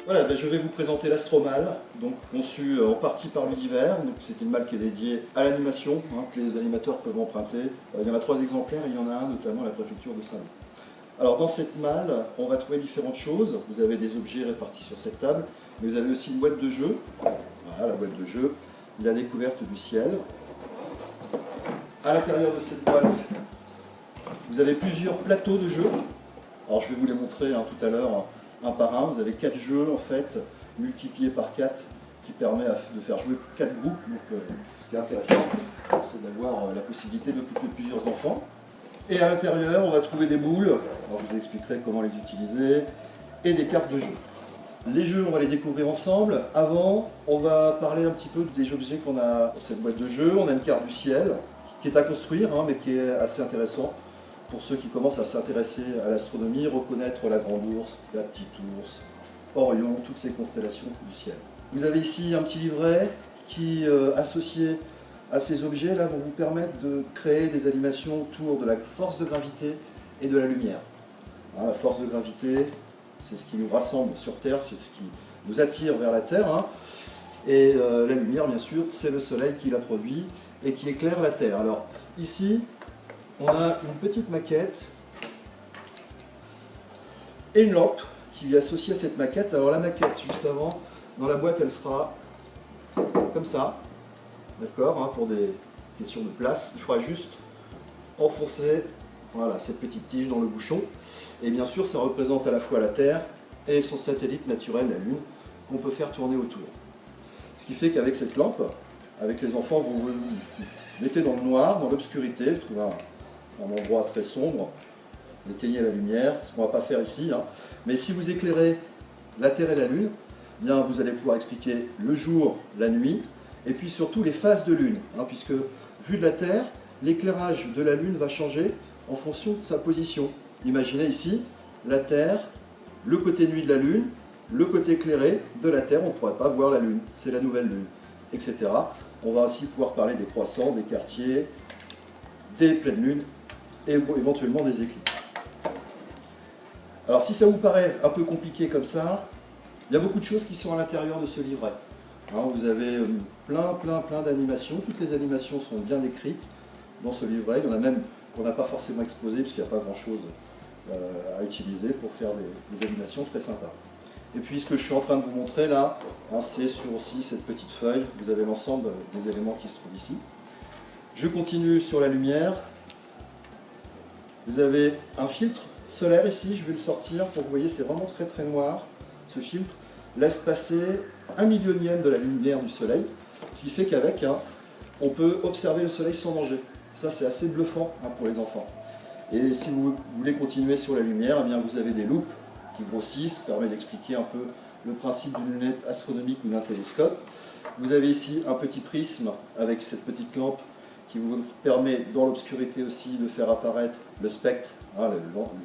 Voilà, je vais vous présenter l'Astromale, donc conçu en partie par l'Univers. C'est une malle qui est dédiée à l'animation, que les animateurs peuvent emprunter. Il y en a 3 exemplaires et il y en a un notamment à la préfecture de Saint-Lô. Alors dans cette malle, on va trouver différentes choses. Vous avez des objets répartis sur cette table, mais vous avez aussi une boîte de jeu. Voilà la boîte de jeu, la découverte du ciel. À l'intérieur de cette boîte, vous avez plusieurs plateaux de jeux. Alors je vais vous les montrer tout à l'heure un par un. Vous avez 4 jeux en fait, multipliés par 4, qui permet de faire jouer 4 groupes. Donc, ce qui est intéressant, c'est d'avoir la possibilité d'occuper plusieurs enfants. Et à l'intérieur, on va trouver des boules. Alors, je vous expliquerai comment les utiliser. Et des cartes de jeu. Les jeux, on va les découvrir ensemble. Avant, on va parler un petit peu des objets qu'on a dans cette boîte de jeu. On a une carte du ciel, qui est à construire, mais qui est assez intéressant pour ceux qui commencent à s'intéresser à l'astronomie, reconnaître la grande ours, la petite ours, Orion, toutes ces constellations du ciel. Vous avez ici un petit livret qui, associé à ces objets, là, vont vous permettre de créer des animations autour de la force de gravité et de la lumière. La force de gravité, c'est ce qui nous rassemble sur Terre, c'est ce qui nous attire vers la Terre. Et la lumière, bien sûr, c'est le Soleil qui la produit et qui éclaire la Terre. Alors, ici, on a une petite maquette et une lampe qui est associée à cette maquette. Alors la maquette, juste avant, dans la boîte, elle sera comme ça, d'accord, pour des questions de place. Il faudra juste enfoncer cette petite tige dans le bouchon. Et bien sûr, ça représente à la fois la Terre et son satellite naturel, la Lune, qu'on peut faire tourner autour. Ce qui fait qu'avec cette lampe, avec les enfants, vous vous mettez dans le noir, dans l'obscurité, vous trouvez un endroit très sombre, vous éteignez la lumière, ce qu'on ne va pas faire ici. Mais si vous éclairez la Terre et la Lune, bien vous allez pouvoir expliquer le jour, la nuit, et puis surtout les phases de Lune, puisque vu de la Terre, l'éclairage de la Lune va changer en fonction de sa position. Imaginez ici la Terre, le côté nuit de la Lune, le côté éclairé de la Terre, on ne pourrait pas voir la Lune, c'est la nouvelle Lune, etc. On va aussi pouvoir parler des croissants, des quartiers, des pleines lunes, et éventuellement des éclipses. Alors si ça vous paraît un peu compliqué comme ça, il y a beaucoup de choses qui sont à l'intérieur de ce livret. Vous avez plein d'animations, toutes les animations sont bien décrites dans ce livret, il y en a même qu'on n'a pas forcément exposé, puisqu'il n'y a pas grand chose à utiliser pour faire des animations très sympas. Et puis ce que je suis en train de vous montrer là, c'est sur aussi cette petite feuille, vous avez l'ensemble des éléments qui se trouvent ici. Je continue sur la lumière. Vous avez un filtre solaire ici, je vais le sortir pour que vous voyez, c'est vraiment très noir. Ce filtre laisse passer 1/1000e de la lumière du soleil, ce qui fait qu'avec, on peut observer le soleil sans danger. Ça, c'est assez bluffant pour les enfants. Et si vous voulez continuer sur la lumière, eh bien, vous avez des loupes qui grossissent, permet d'expliquer un peu le principe d'une lunette astronomique ou d'un télescope. Vous avez ici un petit prisme avec cette petite lampe qui vous permet dans l'obscurité aussi de faire apparaître le spectre,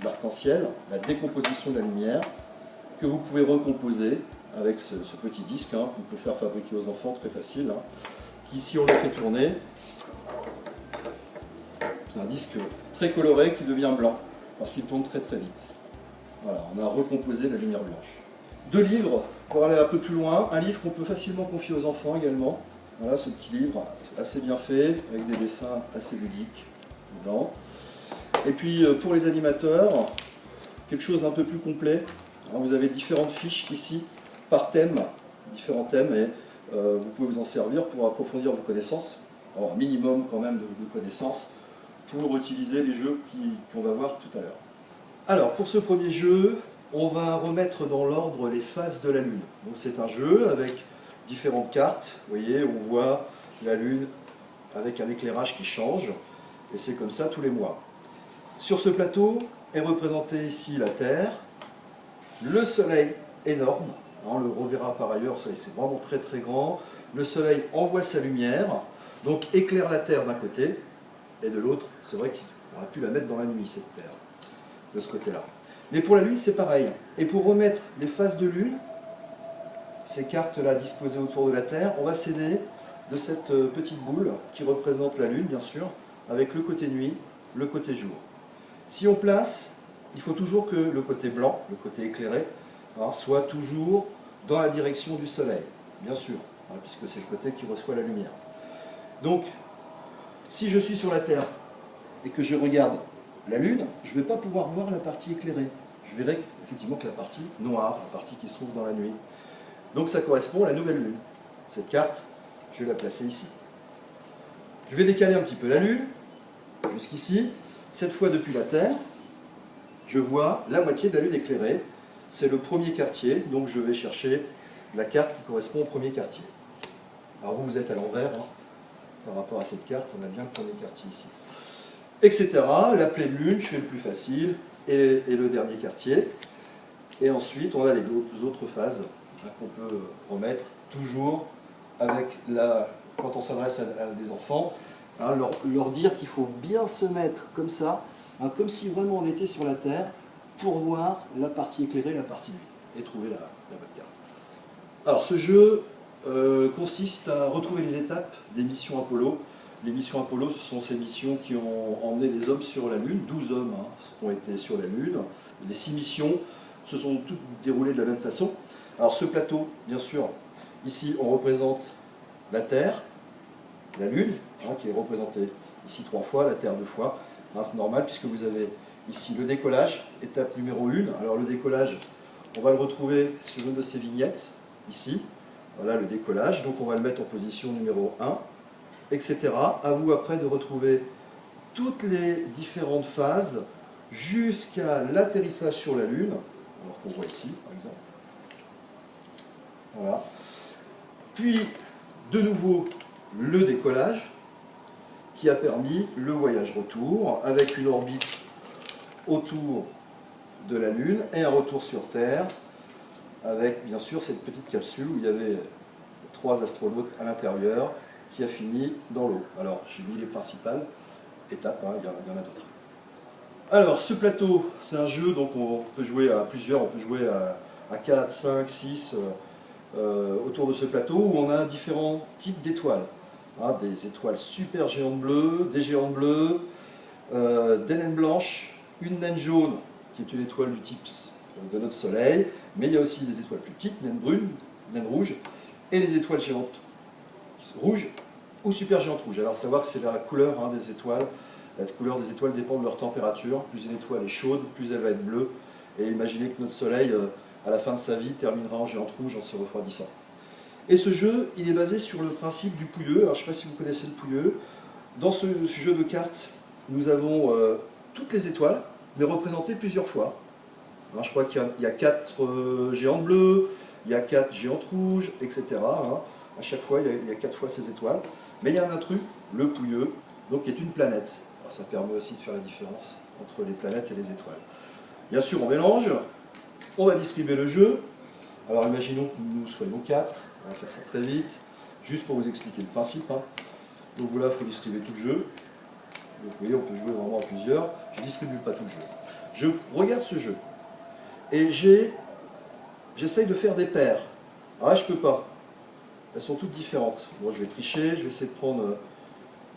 l'arc-en-ciel, la décomposition de la lumière, que vous pouvez recomposer avec ce petit disque qu'on peut faire fabriquer aux enfants, très facile, qui, si on le fait tourner, c'est un disque très coloré qui devient blanc, parce qu'il tourne très vite. Voilà, on a recomposé la lumière blanche. 2 livres, pour aller un peu plus loin, un livre qu'on peut facilement confier aux enfants également. Voilà, ce petit livre, assez bien fait, avec des dessins assez ludiques dedans. Et puis, pour les animateurs, quelque chose d'un peu plus complet. Vous avez différentes fiches ici, par thème, différents thèmes, et vous pouvez vous en servir pour approfondir vos connaissances, avoir un minimum quand même de connaissances, pour utiliser les jeux qu'on va voir tout à l'heure. Alors, pour ce premier jeu, on va remettre dans l'ordre les phases de la Lune. Donc c'est un jeu avec différentes cartes. Vous voyez, on voit la Lune avec un éclairage qui change, et c'est comme ça tous les mois. Sur ce plateau est représentée ici la Terre, le Soleil énorme, on le reverra par ailleurs, le Soleil c'est vraiment très grand. Le Soleil envoie sa lumière, donc éclaire la Terre d'un côté, et de l'autre, c'est vrai qu'on aurait pu la mettre dans la nuit cette Terre, de ce côté-là. Mais pour la Lune, c'est pareil. Et pour remettre les phases de Lune, ces cartes-là disposées autour de la Terre, on va s'aider de cette petite boule qui représente la Lune, bien sûr, avec le côté nuit, le côté jour. Si on place, il faut toujours que le côté blanc, le côté éclairé, soit toujours dans la direction du soleil, bien sûr, hein, puisque c'est le côté qui reçoit la lumière. Donc, si je suis sur la Terre et que je regarde la Lune, je ne vais pas pouvoir voir la partie éclairée. Je verrai effectivement que la partie noire, la partie qui se trouve dans la nuit. Donc ça correspond à la nouvelle Lune. Cette carte, je vais la placer ici. Je vais décaler un petit peu la Lune, jusqu'ici. Cette fois depuis la Terre, je vois la moitié de la Lune éclairée. C'est le premier quartier, donc je vais chercher la carte qui correspond au premier quartier. Alors vous êtes à l'envers, hein, par rapport à cette carte, on a bien le premier quartier ici. Etc. La pleine Lune, je fais le plus facile, et le dernier quartier. Et ensuite, on a les deux autres phases hein, qu'on peut remettre toujours avec quand on s'adresse à des enfants, hein, leur dire qu'il faut bien se mettre comme ça, hein, comme si vraiment on était sur la Terre, pour voir la partie éclairée, la partie nuit, et trouver la bonne carte. Alors ce jeu consiste à retrouver les étapes des missions Apollo. Les missions Apollo, ce sont ces missions qui ont emmené les hommes sur la Lune, 12 hommes hein, ont été sur la Lune. Les 6 missions se sont toutes déroulées de la même façon. Alors ce plateau, bien sûr, ici on représente la Terre, la Lune, hein, qui est représentée ici 3 fois, la Terre 2 fois. Hein, c'est normal puisque vous avez ici le décollage, étape numéro 1. Alors le décollage, on va le retrouver sur une de ces vignettes, ici. Voilà le décollage, donc on va le mettre en position numéro 1, etc. À vous après de retrouver toutes les différentes phases jusqu'à l'atterrissage sur la Lune, alors qu'on voit ici par exemple. Voilà. Puis de nouveau le décollage qui a permis le voyage retour avec une orbite autour de la Lune et un retour sur Terre avec bien sûr cette petite capsule où il y avait 3 astronautes à l'intérieur qui a fini dans l'eau. Alors j'ai mis les principales étapes, hein, il y en a d'autres. Alors ce plateau, c'est un jeu, donc on peut jouer à plusieurs, on peut jouer à 4, 5, 6 autour de ce plateau où on a différents types d'étoiles. Hein, des étoiles super géantes bleues, des géantes bleues, des naines blanches, une naine jaune qui est une étoile du type de notre Soleil, mais il y a aussi des étoiles plus petites, naines brunes, naines rouges, et les étoiles géantes rouges ou super géantes rouges. Alors savoir que c'est la couleur hein, des étoiles. La couleur des étoiles dépend de leur température. Plus une étoile est chaude, plus elle va être bleue. Et imaginez que notre Soleil, à la fin de sa vie, terminera en géante rouge en se refroidissant. Et ce jeu, il est basé sur le principe du pouilleux. Alors je ne sais pas si vous connaissez le pouilleux. Dans ce jeu de cartes, nous avons toutes les étoiles, mais représentées plusieurs fois. Alors, je crois qu'il y a 4 géantes bleues, il y a 4 géantes rouges, etc. Hein. À chaque fois, il y a 4 fois ces étoiles. Mais il y a un intrus, le pouilleux, donc qui est une planète. Alors, ça permet aussi de faire la différence entre les planètes et les étoiles. Bien sûr, on mélange, on va distribuer le jeu. Alors imaginons que nous soyons 4, on va faire ça très vite, juste pour vous expliquer le principe. Hein. Donc voilà, il faut distribuer tout le jeu. Donc vous voyez, on peut jouer vraiment à plusieurs. Je ne distribue pas tout le jeu. Je regarde ce jeu et j'essaye de faire des paires. Alors là, je ne peux pas. Elles sont toutes différentes. Bon, je vais tricher, je vais essayer de prendre...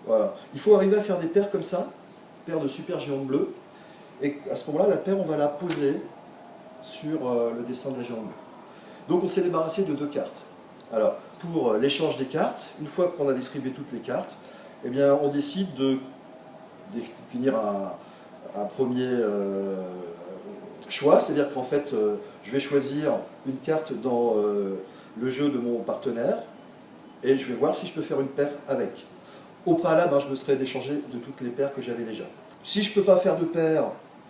voilà. Il faut arriver à faire des paires comme ça, paires de super géantes bleues. Et à ce moment-là, la paire, on va la poser sur le dessin de la géante bleue. Donc on s'est débarrassé de 2 cartes. Alors, pour l'échange des cartes, une fois qu'on a distribué toutes les cartes, eh bien, on décide de définir un premier choix, c'est-à-dire qu'en fait, je vais choisir une carte dans le jeu de mon partenaire et je vais voir si je peux faire une paire avec. Au préalable, je me serais déchargé de toutes les paires que j'avais déjà. Si je ne peux pas faire de paire,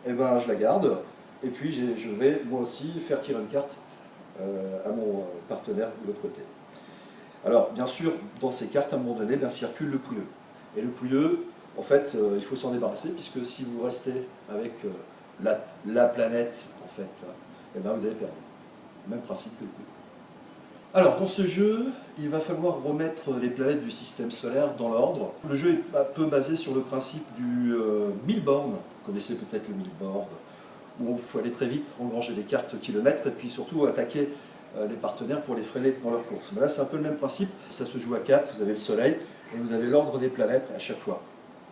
eh ben, je la garde et puis je vais moi aussi faire tirer une carte à mon partenaire de l'autre côté. Alors, bien sûr, dans ces cartes, à un moment donné, circule le pouilleux. Et le pouilleux, en fait, il faut s'en débarrasser, puisque si vous restez avec la planète, en fait, eh ben, vous avez perdu. Même principe que le pouilleux. Alors, dans ce jeu, il va falloir remettre les planètes du système solaire dans l'ordre. Le jeu est un peu basé sur le principe du Milborn. Vous connaissez peut-être le Milborn, où il faut aller très vite, engranger des cartes kilomètres, et puis surtout attaquer les partenaires pour les freiner dans leur course. Mais là, c'est un peu le même principe. Ça se joue à 4, vous avez le Soleil, et vous avez l'ordre des planètes à chaque fois.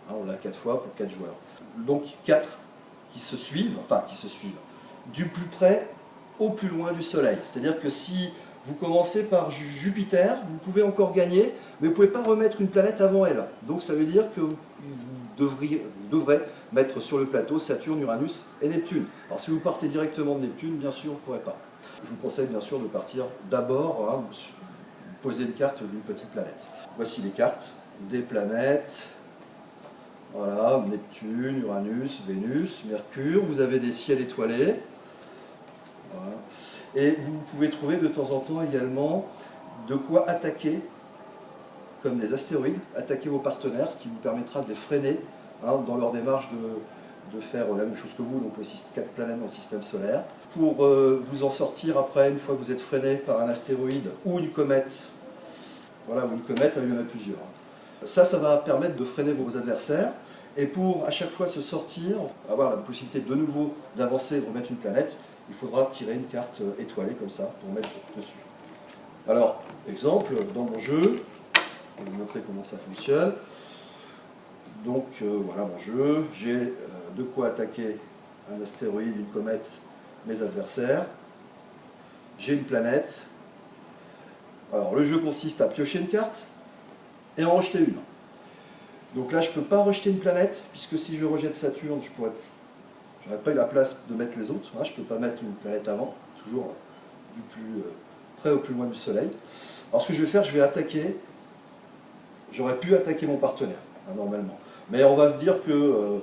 Hein, on l'a 4 fois pour 4 joueurs. Donc 4 qui se suivent, du plus près au plus loin du Soleil. C'est-à-dire que si Vous commencez par Jupiter, vous pouvez encore gagner, mais vous ne pouvez pas remettre une planète avant elle. Donc ça veut dire que vous devrez mettre sur le plateau Saturne, Uranus et Neptune. Alors si vous partez directement de Neptune, bien sûr, vous ne pourrez pas. Je vous conseille bien sûr de partir d'abord, poser une carte d'une petite planète. Voici les cartes des planètes. Voilà, Neptune, Uranus, Vénus, Mercure. Vous avez des ciels étoilés. Voilà. Et vous pouvez trouver de temps en temps également de quoi attaquer, comme des astéroïdes, attaquer vos partenaires, ce qui vous permettra de les freiner dans leur démarche de faire la même chose que vous, donc 4 planètes dans le système solaire. Pour vous en sortir après, une fois que vous êtes freiné par un astéroïde ou une comète, voilà, ou une comète, il y en a plusieurs. Ça va permettre de freiner vos adversaires. Et pour à chaque fois se sortir, avoir la possibilité de nouveau d'avancer et de remettre une planète, il faudra tirer une carte étoilée comme ça pour mettre dessus. Alors, exemple, dans mon jeu, je vais vous montrer comment ça fonctionne. Donc voilà mon jeu, j'ai de quoi attaquer un astéroïde, une comète, mes adversaires. J'ai une planète. Alors le jeu consiste à piocher une carte et en rejeter une. Donc là je ne peux pas rejeter une planète, puisque si je rejette Saturne, je n'aurais pas eu la place de mettre les autres. Je ne peux pas mettre une planète avant, toujours du plus près au plus loin du Soleil. Alors ce que je vais faire, je vais attaquer, j'aurais pu attaquer mon partenaire, normalement. Mais on va dire que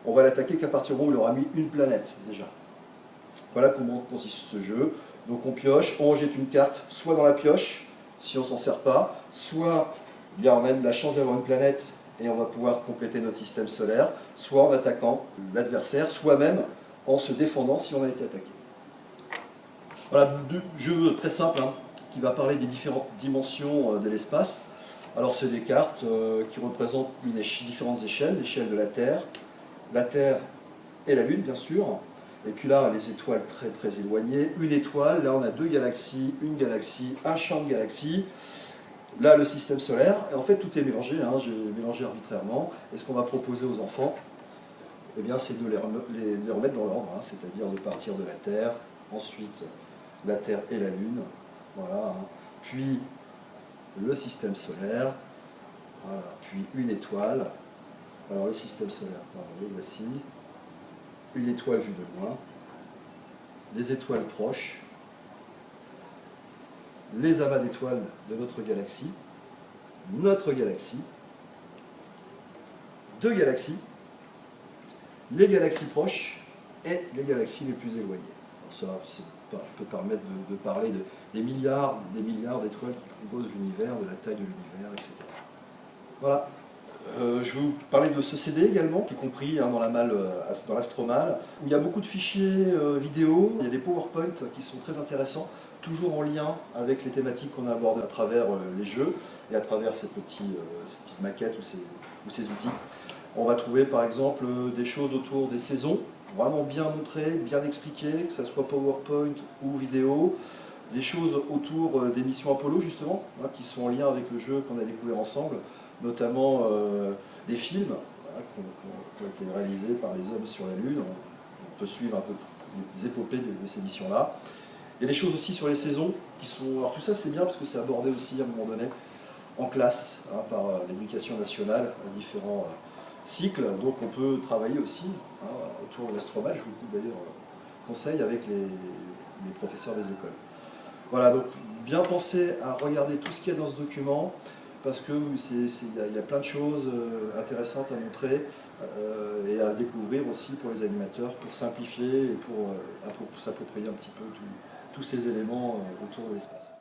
on va l'attaquer qu'à partir du moment où il aura mis une planète, déjà. Voilà comment consiste ce jeu. Donc on pioche, on rejette une carte, soit dans la pioche, si on ne s'en sert pas, soit bien, on a de la chance d'avoir une planète et on va pouvoir compléter notre système solaire, soit en attaquant l'adversaire, soit même en se défendant si on a été attaqué. Voilà, deux jeux très simples qui va parler des différentes dimensions de l'espace. Alors c'est des cartes qui représentent différentes échelles, l'échelle de la Terre et la Lune bien sûr, et puis là les étoiles très très éloignées, une étoile, là on a 2 galaxies, une galaxie, un champ de galaxies, là le système solaire, et en fait tout est mélangé, j'ai mélangé arbitrairement, et ce qu'on va proposer aux enfants, eh bien, c'est de les remettre dans l'ordre, c'est-à-dire de partir de la Terre, ensuite la Terre et la Lune, voilà, puis le système solaire, voilà, puis une étoile. Alors le système solaire, pardon, le voici, une étoile vue de loin, les étoiles proches, les amas d'étoiles de notre galaxie, 2 galaxies, les galaxies proches et les galaxies les plus éloignées. Alors ça peut permettre de parler des milliards d'étoiles qui composent l'univers, de la taille de l'univers, etc. Voilà. Je vais vous parler de ce CD également, qui est compris dans l'Astromal, où il y a beaucoup de fichiers vidéo, il y a des PowerPoint qui sont très intéressants, toujours en lien avec les thématiques qu'on aborde à travers les jeux et à travers ces petites maquettes ou ces outils. On va trouver par exemple des choses autour des saisons, vraiment bien montrées, bien expliquées, que ce soit PowerPoint ou vidéo, des choses autour des missions Apollo justement, qui sont en lien avec le jeu qu'on a découvert ensemble, notamment des films qui ont été réalisés par les hommes sur la Lune. On peut suivre un peu les épopées de ces missions-là. Il y a des choses aussi sur les saisons qui sont... Alors tout ça c'est bien parce que c'est abordé aussi à un moment donné en classe par l'éducation nationale à différents cycles. Donc on peut travailler aussi autour de l'Astromal, je vous d'ailleurs conseille avec les professeurs des écoles. Voilà, donc bien penser à regarder tout ce qu'il y a dans ce document, parce qu'il y a plein de choses intéressantes à montrer et à découvrir aussi pour les animateurs, pour simplifier et pour s'approprier un petit peu tous ces éléments autour de l'espace.